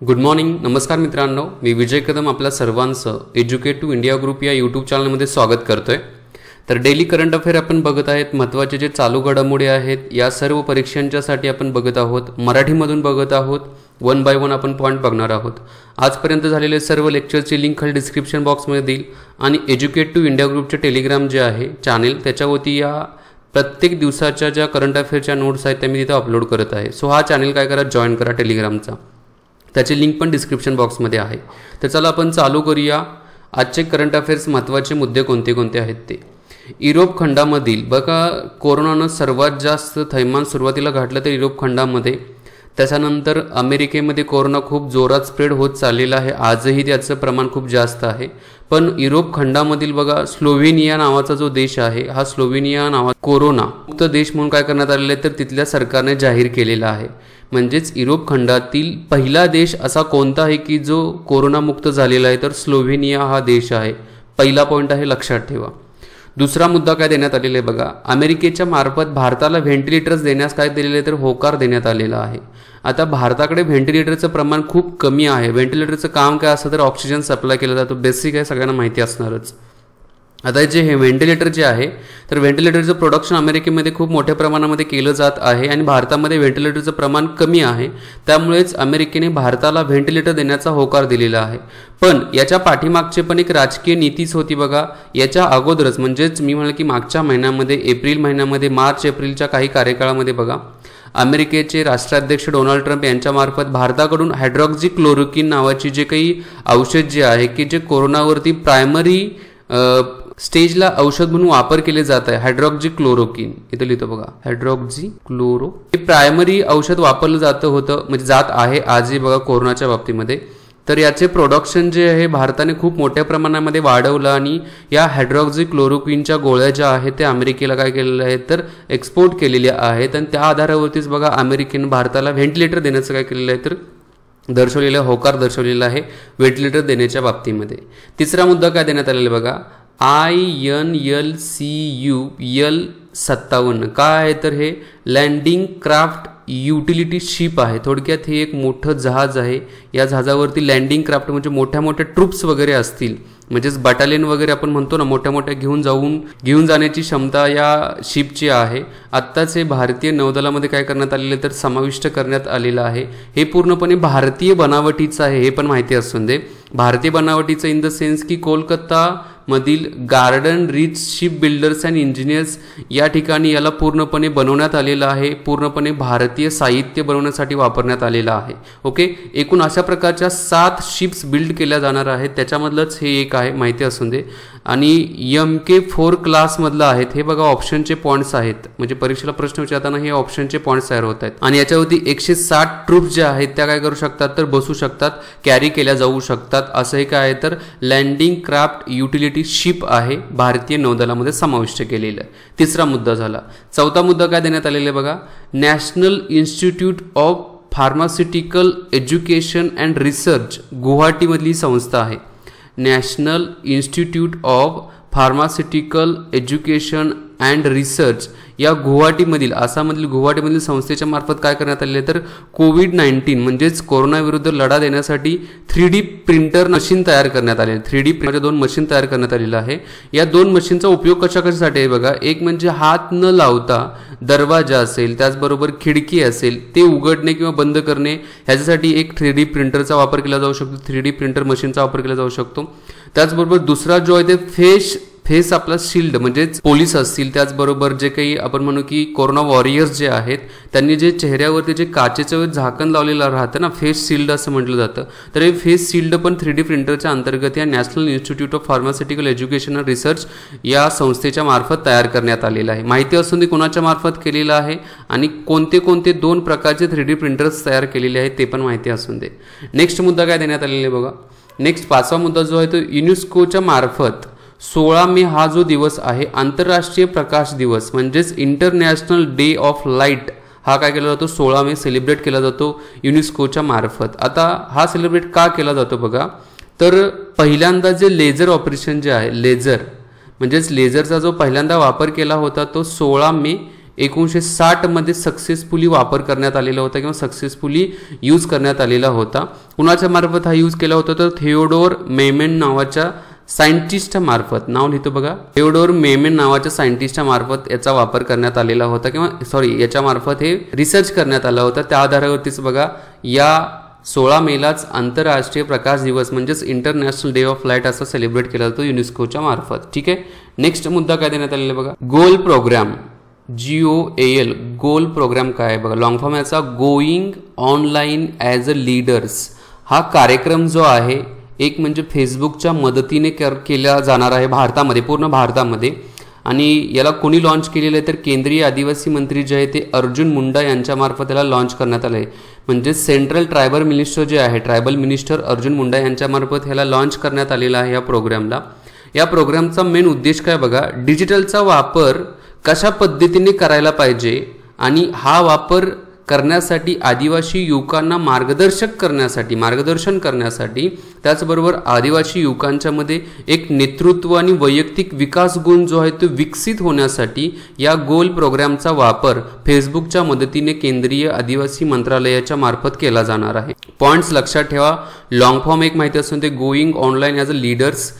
Good morning. नमस्कार मित्रांनो, मी विजय कदम आपल्या सर्वांचं एज्युकेट टू इंडिया ग्रुप या यूट्यूब चॅनलमध्ये स्वागत करतोय. तर डेली करंट अफेअर आपण बघत आहेत. महत्त्वाचे जे चालू घडामोडी आहेत या सर्व परीक्षांच्यासाठी आपण बघत आहोत. मराठीमधून बघत आहोत. वन बाय वन आपण पॉईंट बघणार आहोत. आजपर्यंत झालेले सर्व लेक्चरची लिंक खाली डिस्क्रिप्शन बॉक्समध्ये देईल आणि एज्युकेट टू इंडिया ग्रुपचे टेलिग्राम जे आहे चॅनेल त्याच्यावरती या प्रत्येक दिवसाच्या ज्या करंट अफेअरच्या नोट्स आहेत त्या मी तिथं अपलोड करत आहे. सो हा चॅनेल काय करा, जॉईन करा टेलिग्रामचा. त्याची लिंक पण डिस्क्रिप्शन बॉक्समध्ये आहे. तर चला आपण चालू करूया. आजचे करंट अफेअर्स महत्त्वाचे मुद्दे कोणते कोणते आहेत ते. युरोप खंडामधील बघा, कोरोनानं सर्वात जास्त थैमान सुरुवातीला घातलं तर युरोप खंडामध्ये. त्याच्यानंतर अमेरिकेमध्ये कोरोना खूप जोरात स्प्रेड होत चाललेला आहे. आजही त्याचं प्रमाण खूप जास्त आहे. पण युरोप खंडामधील बघा, स्लोव्हेनिया नावाचा जो देश आहे, हा स्लोव्हेनिया नावा कोरोना मुक्त देश म्हणून काय करण्यात आलेला आहे तर तिथल्या सरकारने जाहीर केलेला आहे. म्हणजेच युरोप खंडातील पहिला देश असा कोणता आहे की जो कोरोनामुक्त झालेला आहे तर स्लोव्हेनिया हा देश आहे. पहिला पॉईंट आहे, लक्षात ठेवा. दुसरा मुद्दा काय देण्यात आलेला आहे बघा, अमेरिकेच्या मार्फत भारताला व्हेंटिलेटर्स देण्यास काय दिलेले आहे तर होकार देण्यात आलेला आहे. आता भारताकडे व्हेंटिलेटरचं प्रमाण खूप कमी आहे. व्हेंटिलेटरचं काम काय असतं तर ऑक्सिजन सप्लाय केला जातो. बेसिक आहे, सगळ्यांना माहिती असणारच. आता जे हे व्हेंटिलेटर जे आहे तर व्हेंटिलेटरचं प्रोडक्शन अमेरिकेमध्ये खूप मोठ्या प्रमाणामध्ये केलं जात आहे आणि भारतामध्ये व्हेंटिलेटरचं प्रमाण कमी आहे. त्यामुळेच अमेरिकेने भारताला व्हेंटिलेटर देण्याचा होकार दिलेला आहे. पण याच्या पाठीमागचे पण एक राजकीय नीतीच होती बघा. याच्या अगोदरच म्हणजेच मी म्हणलं की मागच्या महिन्यामध्ये एप्रिल महिन्यामध्ये मार्च एप्रिलच्या काही कार्यकाळामध्ये बघा, अमेरिकेचे राष्ट्राध्यक्ष डोनाल्ड ट्रम्प यांच्यामार्फत भारताकडून हायड्रॉक्झिक्लोरोक्विन नावाची जे काही औषध जे आहे की जे कोरोनावरती प्रायमरी स्टेजला औषध म्हणून वापर केले जात आहे. हायड्रॉक्झिक्लोरोक्विन इथं लिहितो बघा, हायड्रॉक्झिक्लोरो हे प्रायमरी औषध वापरलं जातं होतं, म्हणजे जात आहे आजही बघा कोरोनाच्या बाबतीमध्ये. तर याचे प्रोडक्शन जे आहे भारताने खूप मोठ्या प्रमाणामध्ये वाढवलं आणि या हायड्रॉक्झिक्लोरोक्विनच्या गोळ्या ज्या आहेत त्या अमेरिकेला काय केलेल्या आहेत तर एक्सपोर्ट केलेल्या आहेत. आणि त्या आधारावरतीच बघा अमेरिकेने भारताला व्हेंटिलेटर देण्याचं काय केलेलं आहे तर दर्शवलेला होकार दर्शवलेला आहे व्हेंटिलेटर देण्याच्या बाबतीमध्ये. तिसरा मुद्दा काय देण्यात आलेला बघा, INLCUL57 काय आहे तर हे लँडिंग क्राफ्ट युटिलिटी शिप आहे. थोडक्यात हे एक मोठं जहाज आहे. या जहाजावरती लँडिंग क्राफ्ट म्हणजे मोठ्या मोठ्या ट्रूप्स वगैरे असतील, म्हणजेच बटालियन वगैरे आपण म्हणतो ना, मोठ्या मोठ्या घेऊन जाण्याची क्षमता या शिपची आहे. आत्ताच हे भारतीय नौदलामध्ये काय करण्यात आलेलं तर समाविष्ट करण्यात आलेलं आहे. हे पूर्णपणे भारतीय बनावटीचं आहे, हे पण माहिती असून दे. भारतीय बनावटीचं इन द सेन्स की कोलकाता मधील garden rich ship builders and engineers या ठिकाणी याला पूर्णपणे बनवण्यात आलेलं आहे. पूर्णपणे भारतीय साहित्य बनवण्यासाठी वापरण्यात आलेलं आहे. ओके, एकूण अशा प्रकारच्या 7 शिप्स बिल्ड केल्या जाणार आहेत. त्याच्यामधलंच हे एक आहे, माहिती असून दे. आणि MK4 क्लासमधलं आहेत. हे बघा ऑप्शनचे पॉईंट्स आहेत, म्हणजे परीक्षेला प्रश्न विचारताना हे ऑप्शनचे पॉईंट्स तयार होत आहेत. आणि याच्यावरती 160 ट्रूप्स ज्या आहेत त्या काय करू शकतात तर बसू शकतात, कॅरी केल्या जाऊ शकतात. असं हे काय आहे तर लँडिंग क्राफ्ट युटिलिटी शिप आहे, भारतीय नौदलामध्ये समाविष्ट केलेलं. तिसरा मुद्दा झाला. चौथा मुद्दा काय देण्यात आलेला आहे बघा, national institute of pharmaceutical education and research गुवाहाटीमधली संस्था आहे. National institute of pharmaceutical education and research या गुवाहाटीमधील आसाममधील गुवाहाटीमधील संस्थेच्या मार्फत काय करण्यात आले तर कोविड-19 म्हणजेच कोरोनाविरुद्ध लढा देण्यासाठी 3D प्रिंटर मशीन तयार करण्यात आले. 3D प्रिंटर 2 मशीन तयार करण्यात आलेलं आहे. या 2 मशीनचा उपयोग कशासाठी आहे बघा, एक म्हणजे हात न लावता दरवाजा असेल, त्याचबरोबर खिडकी असेल ते उघडणे किंवा बंद करणे, ह्याच्यासाठी एक 3D प्रिंटरचा वापर केला जाऊ शकतो. 3D प्रिंटर मशीनचा वापर केला जाऊ शकतो. त्याचबरोबर दुसरा जो आहे ते फेस आपला शिल्ड, म्हणजेच पोलीस असतील, त्याचबरोबर जे काही आपण म्हणू की कोरोना वॉरियर्स जे आहेत त्यांनी जे चेहऱ्यावरती जे काचेचं झाकण लावलेलं राहतं ना, फेस शिल्ड असं म्हटलं जातं. तर हे फेस शिल्ड पण 3D प्रिंटरच्या अंतर्गत या national institute of pharmaceutical education and research या संस्थेच्या मार्फत तयार करण्यात आलेलं आहे. माहिती असून ते कोणाच्या मार्फत केलेलं आहे आणि कोणते कोणते 2 प्रकारचे 3D प्रिंटर्स तयार केलेले आहेत ते पण माहिती असून दे. नेक्स्ट मुद्दा काय देण्यात आलेला आहे बघा, नेक्स्ट 5वा मुद्दा जो आहे तो युनेस्कोच्या मार्फत 16 मे हा जो दिवस आहे आंतरराष्ट्रीय प्रकाश दिवस म्हणजेच इंटरनॅशनल डे ऑफ लाईट हा काय केला जातो 16 मे सेलिब्रेट केला जातो युनेस्कोच्या मार्फत. आता हा सेलिब्रेट का केला जातो बघा, तर पहिल्यांदा जे लेझर ऑपरेशन जे आहे, लेझर म्हणजेच लेझरचा जो पहिल्यांदा वापर केला होता तो 16 मे 1960 मध्ये सक्सेसफुली वापर करण्यात आलेला होता किंवा सक्सेसफुली यूज करण्यात आलेला होता. कुणाच्या मार्फत हा यूज केला होता तर थिओडोर मेमेन नावाच्या सायंटिस्टा मार्फत. नाव लिहितो बघा, थिओडोर मेमेन नावाच्या सायंटिस्टा मार्फत याचा वापर करण्यात आलेला होता किंवा याच्या मार्फत हे रिसर्च करण्यात आला होता. त्या आधारावरतीच बघा या 16 मेलाच आंतरराष्ट्रीय प्रकाश दिवस म्हणजेच इंटरनॅशनल डे ऑफ लाईट असा सेलिब्रेट केला जातो युनेस्कोच्या मार्फत. ठीक आहे. नेक्स्ट मुद्दा काय देण्यात आलेला बघा, गोल प्रोग्राम, GOAL, गोल प्रोग्राम काय आहे बघा, लॉंग फॉर्म याचा going online as a leaders. हा कार्यक्रम जो आहे एक म्हणजे फेसबुकच्या मदतीने केला जाणार आहे भारतामध्ये, पूर्ण भारतामध्ये. आणि याला कोणी लॉन्च केलेलं आहे तर केंद्रीय आदिवासी मंत्री जे आहे ते अर्जुन मुंडा यांच्या मार्फत याला लॉन्च करण्यात आलं आहे. म्हणजे सेंट्रल ट्रायबल मिनिस्टर जे आहे, ट्रायबल मिनिस्टर अर्जुन मुंडा यांच्या मार्फत ह्याला लॉन्च करण्यात आलेला आहे या प्रोग्रामला. या प्रोग्रामचा मेन उद्देश काय बघा, डिजिटलचा वापर कशा पद्धतीने करायला पाहिजे आणि हा वापर करण्यासाठी आदिवासी युवकांना मार्गदर्शन करण्यासाठी त्याचबरोबर आदिवासी युवकांच्यामध्ये एक नेतृत्व आणि वैयक्तिक विकास गुण जो आहे तो विकसित होण्यासाठी या गोल प्रोग्रामचा वापर फेसबुकच्या मदतीने केंद्रीय आदिवासी मंत्रालयाच्या मार्फत केला जाणार आहे. पॉइंट्स लक्षात ठेवा. लॉंग फॉर्म एक माहिती असून ते going online as a leaders,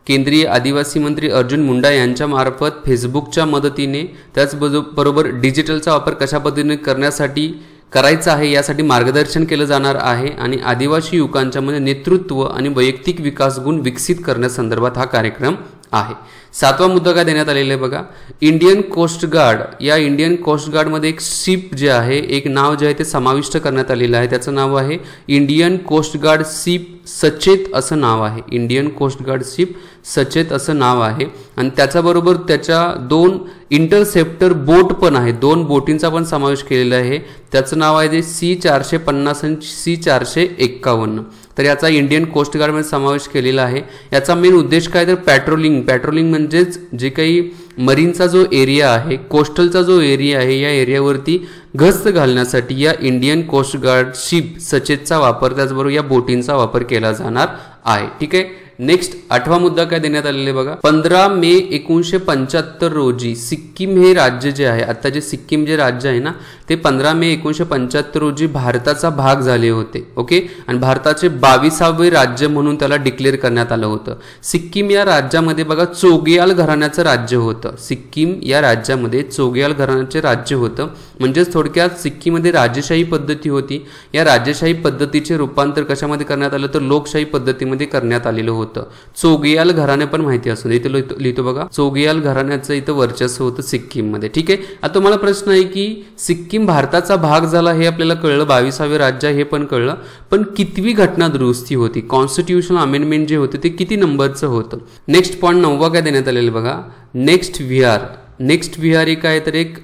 केंद्रीय आदिवासी मंत्री अर्जुन मुंडा यांच्या मार्फत फेसबुकच्या मदतीने, त्याचबरोबर डिजिटलचा वापर कशा पद्धतीने करण्यासाठी करायचा आहे यासाठी मार्गदर्शन केलं जाणार आहे आणि आदिवासी युवकांच्यामध्ये नेतृत्व आणि वैयक्तिक विकास गुण विकसित करण्यासंदर्भात हा कार्यक्रम आहे. 7वा मुद्दा काय देण्यात आलेला आहे बघा, इंडियन कोस्ट गार्ड. या इंडियन कोस्ट गार्डमध्ये एक शिप जे आहे, एक नाव जे आहे ते समाविष्ट करण्यात आलेलं आहे. त्याचं नाव आहे इंडियन कोस्ट गार्ड शिप सचेत असं नाव आहे. इंडियन कोस्ट गार्ड शिप सचेत असं नाव आहे. आणि त्याच्याबरोबर त्याच्या 2 इंटरसेप्टर बोट पण आहे, 2 बोटींचा पण समावेश केलेला आहे. त्याचं नाव आहे ते C-450 आणि C-451. तर याचा इंडियन कोस्ट गार्डमध्ये समावेश केलेला आहे. याचा मेन उद्देश काय तर पॅट्रोलिंग म्हणजेच जे काही मरीनचा जो एरिया आहे, कोस्टलचा जो एरिया आहे, या एरियावरती गस्त घालण्यासाठी या इंडियन कोस्ट गार्ड शिप सचेतचा वापर, त्याचबरोबर या बोटींचा वापर केला जाणार आहे. ठीक आहे. नेक्स्ट 8वा मुद्दा काय देण्यात आलेले बघा, 15 मे 1975 रोजी सिक्कीम हे राज्य जे आहे, आता जे सिक्कीम जे राज्य आहे ना, ते 15 मे 1975 रोजी भारताचा भाग झाले होते. ओके. आणि भारताचे 22वे राज्य म्हणून त्याला डिक्लेअर करण्यात आलं होतं. सिक्कीम या राज्यामध्ये बघा चोगयाल घराण्याचं राज्य होतं. सिक्कीम या राज्यामध्ये चोगयाल घराण्याचे राज्य होतं. म्हणजेच थोडक्यात सिक्कीममध्ये राजेशाही पद्धती होती. या राजेशाही पद्धतीचे रूपांतर कशामध्ये करण्यात आलं तर लोकशाही पद्धतीमध्ये करण्यात आलेलं होतं. चोगयाल घराणे पण माहिती असतो, इथे लिहितो बघा, चोगयाल घराण्याचं इथं वर्चस्व होतं सिक्कीम मध्ये. ठीक आहे. आता तुम्हाला प्रश्न आहे की सिक्कीम भारताचा भाग झाला हे आपल्याला कळलं, 22वे राज्य हे पण कळलं, पण कितवी घटना दुरुस्ती होती, कॉन्स्टिट्यूशनल अमेंडमेंट जे होते ते किती नंबरचं होतं. नेक्स्ट पॉईंट 9वा काय देण्यात आलेलं बघा, नेक्स्ट व्हीआर ही काय तर एक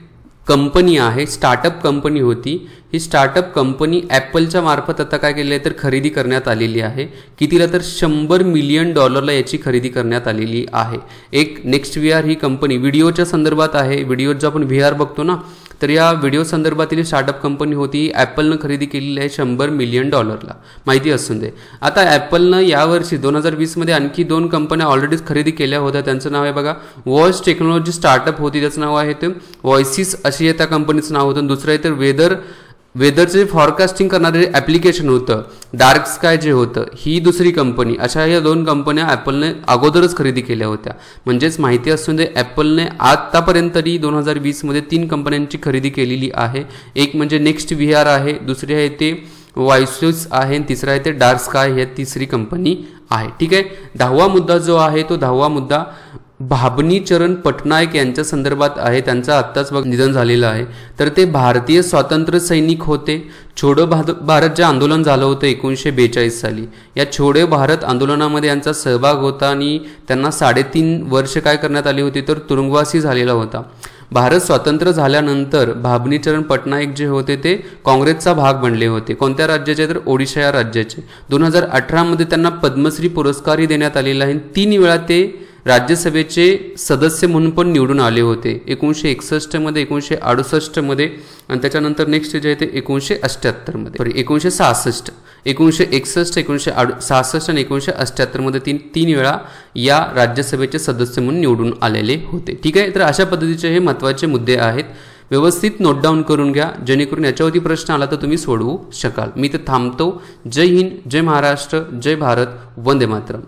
कंपनी आहे, स्टार्टअप कंपनी होती. ही स्टार्टअप कंपनी ॲपलच्या मार्फत आता काय केली आहे तर खरेदी करण्यात आलेली आहे. कितीला तर $100 मिलियन याची खरेदी करण्यात आलेली आहे. एक नेक्स्ट व्हीआर ही कंपनी व्हिडिओच्या संदर्भात आहे. व्हिडिओ जो आपण व्हीआर बघतो ना, तर या व्हिडिओ संदर्भातील स्टार्टअप कंपनी होती. ॲपलनं खरेदी केलेली आहे $100 मिलियन माहिती असून दे. आता ॲपलनं यावर्षी 2020 आणखी 2 कंपन्या ऑलरेडीच खरेदी केल्या होत्या. त्यांचं नाव आहे बघा वॉइस टेक्नॉलॉजी स्टार्टअप होती, त्याचं नाव आहे ते व्हॉइसिस अशी त्या कंपनीचं नाव होतं. दुसरं आहे तर वेदरचे फॉरकास्टिंग करणारे ॲप्लिकेशन होतं, डार्क स्काय जे होतं, ही दुसरी कंपनी. अशा या 2 कंपन्या ॲपलने अगोदरच खरेदी केल्या होत्या. म्हणजेच माहिती असून दे ॲपलने आतापर्यंत तरी 2020 3 कंपन्यांची खरेदी केलेली आहे. एक म्हणजे नेक्स्ट व्हीआर आहे, दुसरी आहे ते व्हॉइसिस आहे, तिसरा आहे ते डार्क स्काय, ही तिसरी कंपनी आहे. ठीक आहे. 10वा मुद्दा जो आहे तो 10वा मुद्दा भाबनी चरण पटनायक यांच्या संदर्भात आहे. त्यांचं आत्ताच निधन झालेलं आहे. तर ते भारतीय स्वातंत्र्य सैनिक होते. छोडो भारत जे आंदोलन झालं होतं 1942 साली, या छोडो भारत आंदोलनामध्ये यांचा सहभाग होता आणि त्यांना 3.5 वर्ष काय करण्यात आली होती तर तुरुंगवासी झालेला होता. भारत स्वतंत्र झाल्यानंतर भाबनी चरण पटनायक जे होते ते काँग्रेसचा भाग बनले होते. कोणत्या राज्याचे तर ओडिशा या राज्याचे. 2018 त्यांना पद्मश्री पुरस्कारही देण्यात आलेला आहे. 3 वेळा ते राज्यसभेचे सदस्य म्हणून पण निवडून आले होते. 1961 1968 आणि त्याच्यानंतर नेक्स्ट जे आहे ते 1968 1966 1961 1966 आणि 1968 तीन वेळा या राज्यसभेचे सदस्य म्हणून निवडून आलेले होते. ठीक आहे. तर अशा पद्धतीचे हे महत्त्वाचे मुद्दे आहेत. व्यवस्थित नोट डाऊन करून घ्या, जेणेकरून याच्यावरती प्रश्न आला तर तुम्ही सोडवू शकाल. मी ते थांबतो. जय हिंद, जय महाराष्ट्र, जय भारत, वंदे मातरम.